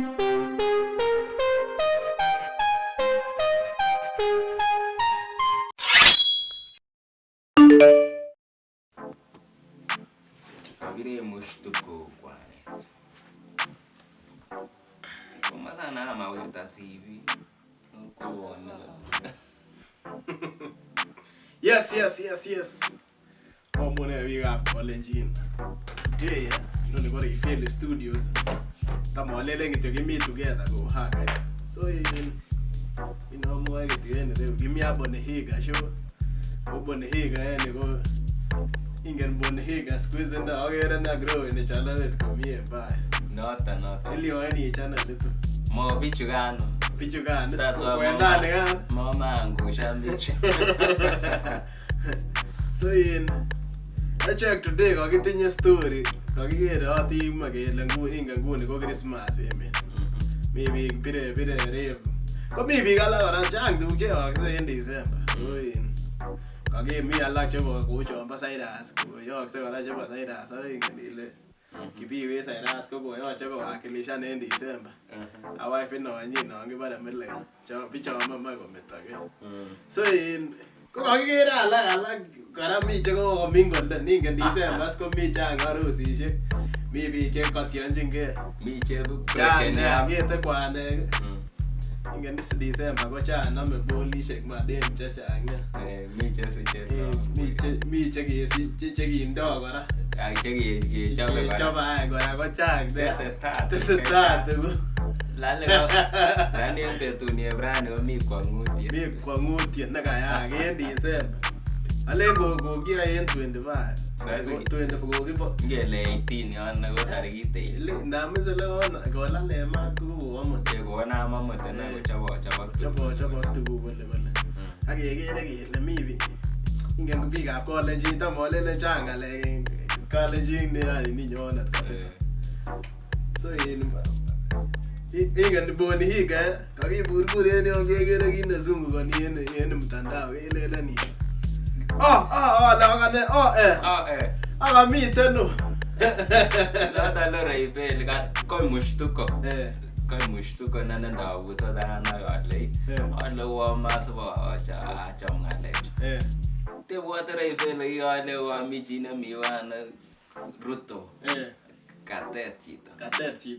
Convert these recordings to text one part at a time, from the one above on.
Vile mshtuko kwa net. Kama sana ama wewe utasivi. Kuona. Yes. Homone we got Olenjin. Today, you know, RAY-FELI Studios. Kama walele ngito meet together go haga. So you know more get you give me up on the higa show. Open the higa and go ingen bonhiga squeeze na ogera na grow in the channel come here bye. Not. Ili wani channel letu. Mo pichugano. That's why mama angusha mbichi. So I check today kakitinye story. Kakikere ati magele nguni ko Christmas emen. Maybe bire rave. Ko maybe kala ora chang tuguk che yakse en December. Kage mi alak chebo kocho amba Cyrus ko yokse kora chebo Cyrus ingen ile kibiwe Cyrus ko koyoche kowakilishan en December. A wife no anyi no ngibare mele cho bicho mama kometake. So ko kakikere alak kora mi che ko mingolde ningen December ko mi chang arusisiek. Mi biik che kotionjingee. Mi che chang ngete kwane. Ingen this December ko chan name bolishek madem chechang nya. Mi che kindo kora. Ai che chobe kora ko chang. Tesetat. Lani betuni ebrani ko mi kwangutiet. Mi kwangutiet nekayaak en December. Alen ko kiyoe en 25. 24 kibo. Ngele 18 yon ko tarikit 8. Namise le kolale mat ko amut. Ko na mamut na ko chobo tuguk kole. Ak kekere kele mi biik. Ingen biikab Kalenjin tam olele chang ngalek Kalenjin ni nyonet kabisa. So ingen boni higa kakibur en yon kekere kit nezungukoni en mtandao kelele ni. Akamiten no. Lata lo RAY-FELI koi mshtuko. Koi mshtuko na nenda uto dana yale. Ole wa maswa acha ngale. Te water RAY-FELI yale wa michina miwana Ruto. Katet chito.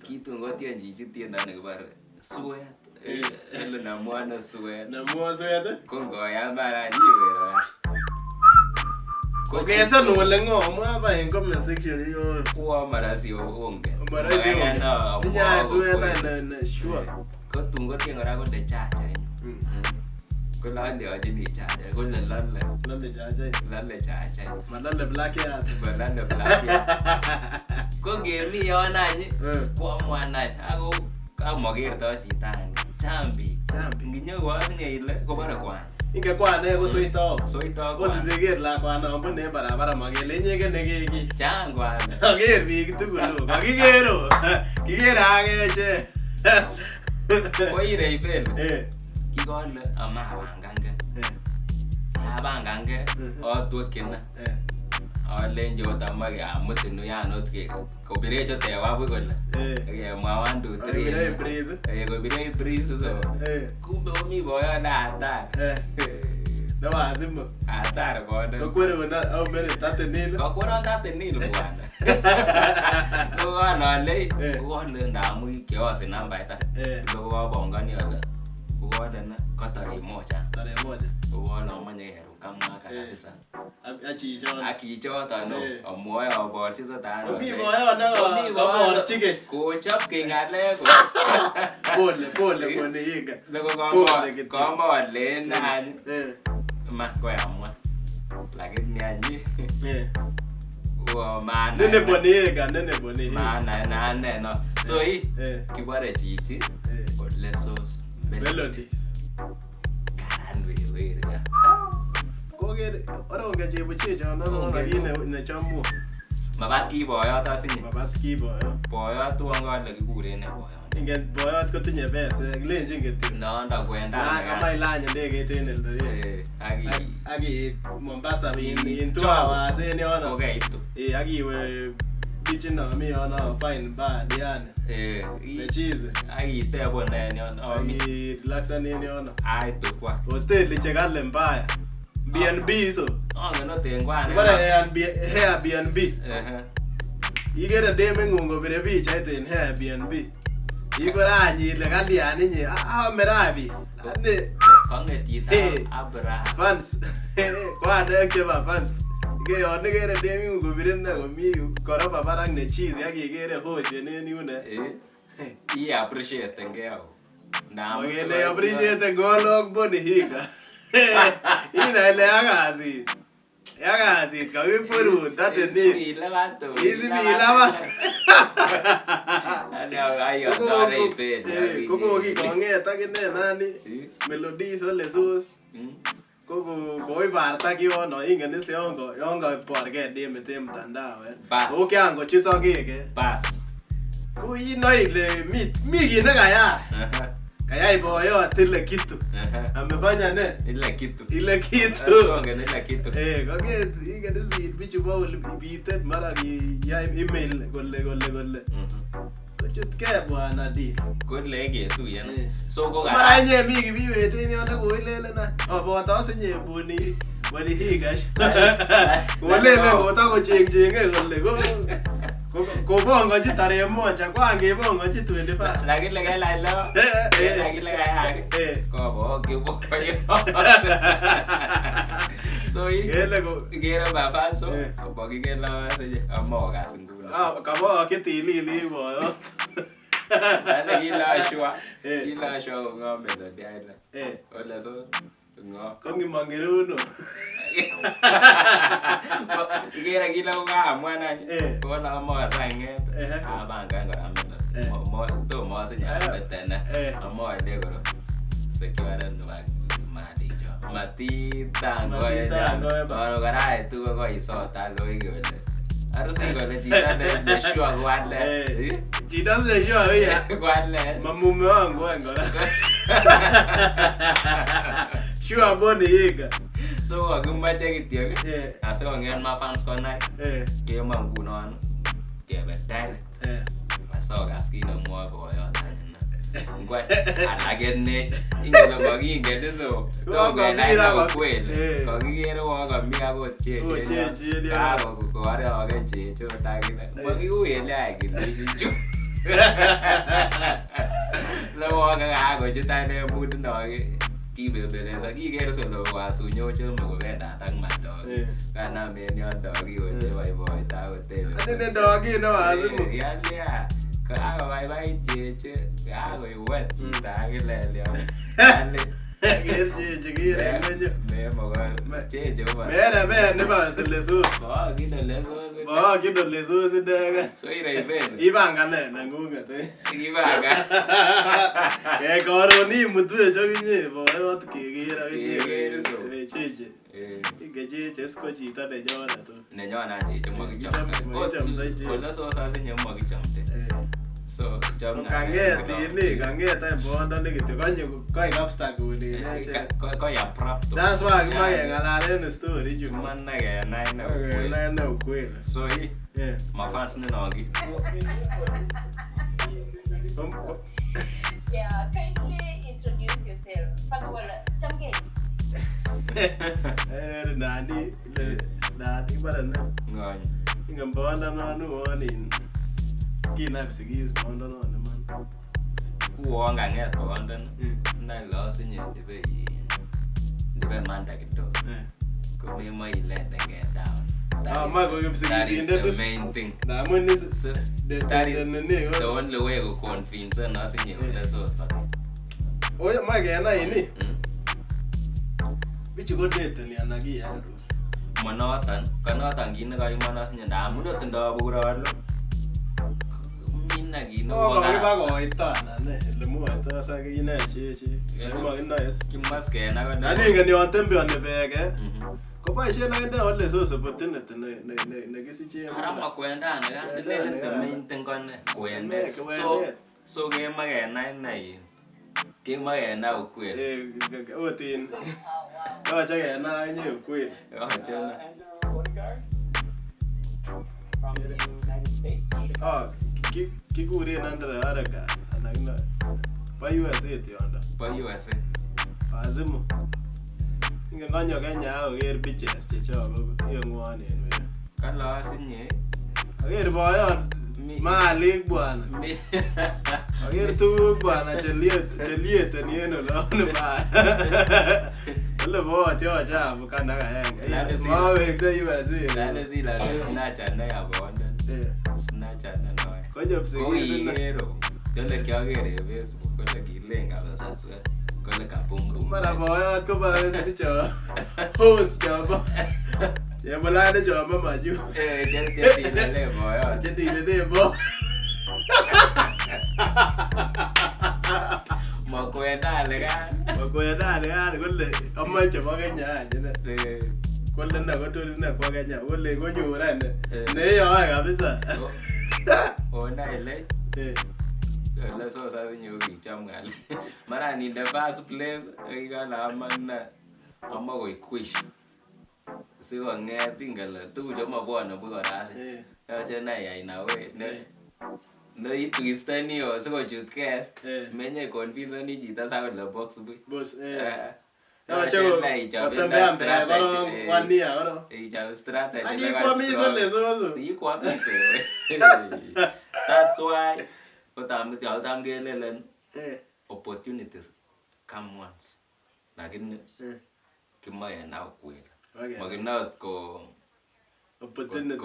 Kitu ngotia njiji tienda nekibare suet. Ele na mwana suet. Kongo ya bara niwe. Kogesa no lengo mwaba en comment section yo. Kwa marasi onge. Marasi onge. Tinya sueta na sure. Ko tungo tiengora ko de chacha. Ko lande aje ni chacha. Ko lalle chacha. Madale black ya. Madale black ya. Ko gemi yona ni. Kwa mwana ako magerto chitang. Chambi. Nginyo wasinye ile ko bara kwa. Inge kwane ko soito ko teger la kwana ambune barabara magele nyege negeki chang kwana ager biik tugul kakigero kigere ageche ko RAY-FELI kikole abangange otwekena alenje otamage amutinu yanot ke ko birecho tewa bu kole ke mwa 1 2 3 ko bire breeze so kumbe omi boyo na atar no azimo atar bodo ko kwere bana au mere tatenil ko kwere tatenil bwana ko ana le ko le na mu ke ose namba ita ko wa bongani ala ko dana katare moja ko na manye heru kama kabisa Akicho no omoyo bor siso tano. Mi boyo na bor chike. Ko chap ke ngale ko. Pole kone yiga. Lego kombo le na. Ma ko amwa. Lakini anyi. Wo mana. Nene bone. Mana na no. So kibare chichi. Olessos. Melodies. Karanwe ya. Kogere ora onge chebo checho no ne chamu. Mabat ki boyot asinye. Mabat ki boyot. Boyot tuangale kikuren ne boyot. Ingen boyot kotinye pesa, kilenjin kityo. No ndakwenda. Kama ilanye ndege en Eldoret. Aki Mombasa in 2 hours en yono. Okay itu. Akiwe speech na mi ona fine bad yani. Mechize. Ai tebo nene ona. Ai relaxa nene ona. Ai to kwa. Hotel chekale mbaya. B&B so. Ngeno tengwane. Bara Airbnb. Igere deme ngungo bire pichait en Airbnb. Igora nyile kalian inye merabi. Ane kongetita abra. Fans. Kwa ndeke fans. Ige yone gere deme ngungo bire na komi kora babarang ne cheese yakigere hoshe ne yune. I appreciate ngeo. Na Ngene appreciate ngolok boni higa. Ina ile yakazi. Yakazi kakipurun tate ni. Izimila ba. Ayo RAY-FELI. Koko kikong'et akine nani? Melodies Olessos. Koko koibarta kiyono ingen is yongo porke demete mtandao Okiango chisokeke. Bas. Ko inoe ile mi kit nekayai. Kayai boyot ile kitu. Amefanya ne? Ile kitu. Kongen ile kitu. Konget ingen is bichu bo bitet mara kiyai email kole. Kochutke bwana di. Kole ketuyen. So ko mara nye mi kibiwet en yonde koilele na. Boto asinye buni higash. Kolele kota kochengchenge kole Kobongoji tarehe moja kwangebongoji 25. Lakini kela ilo. Lakini kaya. Kobo kibo. So igere baba so bogigela amoga singula. Kabo kitilili boyo. Ana kila shwa ngombe ndo diala. Olessos ngo. Kongi mangeruno. Igera kila nga mwana kona mo sange abanga ngora mo to mo senya betena mo de goro sekiara ndo mati tango ya oro gara tu go isota lo igole arse gole jita de shua gwale jita de shua ya gwale mamume wangu ngora shua bone yega. So agumache kityo ase kongen ma fans konai kema ngunon kebe direct asogas kino mwa boyot ngwa alagene ingelo bagingen so to gena ukweli kogigere woga mia go cheche ka go are oge cheche tagina bagiyele agili lo woga go jutane mud noge kibebeleza kigere solo wasunyo chome kobenda tak madog kana menyo dogi ote boy ta ote ane dogi no azimu yalia ka bye cheche ka go wet chita gilele ale cheche gire menyo me mogo cheche ba ne ba Olessos Olessos daga so RAY-FELI ibanga ne ngungete ibanga koroni mutwe chokinye boyot kegera kinye cheche cheche sko chita nenyona to nenyona cheche magichamte Olessos asinye magichamte so jam kanget ay bondo ne kityo kanye kapsta kule ko ya prap to that's why kimage ngalalen story chu man na ga na ukweli so my fans ni nogi yeah, kindly introduce yourself. First of all, chamke. Nani barana. Ngani. Ingam bonda no onin. Kinap sigis bonda no man. Uonga nget bonda na lo sinye debe manda kito. Ko me mai let get down. That is the main thing. That one is the only way to convince us in Olessos. Oh, yeah, my gana ini. Which you go date ni anagi ya Rus. Kanatan gina kayo manas niya damo do tanda buguralo. Minna gina. Oh, kami bago ita na ne. Lemu ita sa gina cheche. Lemu ina yes. Kimas kaya na kan. Ani ngani on tembe on bege. Ko ba ishe na enda Olessos opportunity ne kisiche. Harama kwenda na lele the main thing kon kwenda. So game magana na yi. Game magana ukweli. Otin. Acha gana nye ukweli. Acha na. Bodyguard from the United States. kikuren under haraka anan bo USA tiondo. Bo USA. Azimu. Ingen kanyo Kenya akoker bitches chechok yengwonen wewe. Kalo asinye. Aker boyot malik bwana. Aker tuguk bwana chelieteni en olon ba. Ole boyot yo chafu kana kaenge. Mawekse USA. Lale sila snatcher na ya bonde. Snatcher na noe. Konyo psikisi na. Yole kiagere Facebook kole kilenga sasa swe. Kole kapungru. Mara boyot ko ba sicho. Host jaba. Ya malade jaba maju. Jadi lele boyot. Jadi lele bo. Makwenda lekan. Makwenda lekan kole amache bo Kenya jene. Kole na kotoli na kwa Kenya. Kole konyura ne yoe kabisa. Ona ile. Olessos asinye ukicham ngali. Mara ni the first place ikala amana amagoi kwish. Siko ngeti ngala tukucho mabwana buko rasi. Yache na ya inawe no itwisten yo siko chut kes. Menye convince ni chita sa le box bu. Boss yache kotembea mbele koro wania koro. Ichap strategy. Ani kwa miso lesoso. Ikwa miso. That's why Otam gelelen opportunities come once. Lakini kimaya na ukweli. Maginat ko opportunity.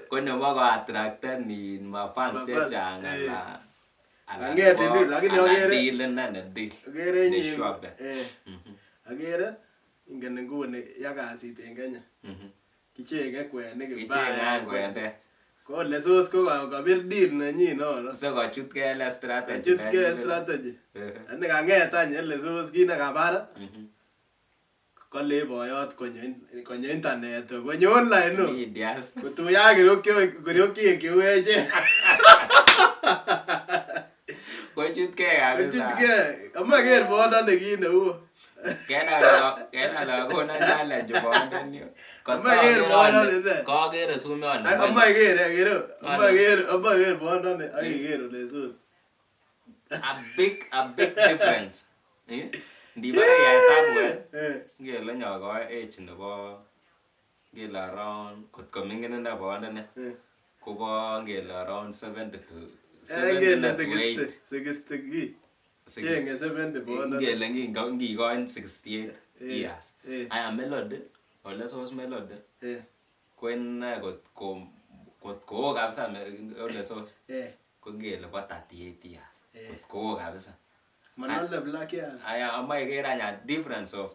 Kwenye wako attracted ni mafans changa la. Angete ni lakini ogere. Deal na deal. Ogere ni shop. Ogere ingen ngune yakasit en Kenya. Kichenge kwenik mbaya. Ko Olessos ko kabir deal nenyin no. So kochut ke strategy. Chutke strategy. Ane kanget any Olessos kit nekabara. Kole boyot konyo internet konyo online no. Medias. Kutuya kirokyo kiweche. Kochut ke kabisa. Kochut ke. Amaker bondo nekine u. Kena la kona jala jubonda niyo. Kagere sume on. Amaker bondo ne akikere Olessos. A big difference. Ndibare ya hesabu ngele nyogo age nebo ngele around kotko mingine na bondo ne. Kubo ngele around 70 to 60 Chenge 70 bondo. Ngele ngikoin 68 years. I am Melody. Olessos Melody. Kwen kotko kabisa Olessos. Ko ngele bo 38 years. Kotko kabisa. Manale black years. Aya amaye kera nya difference of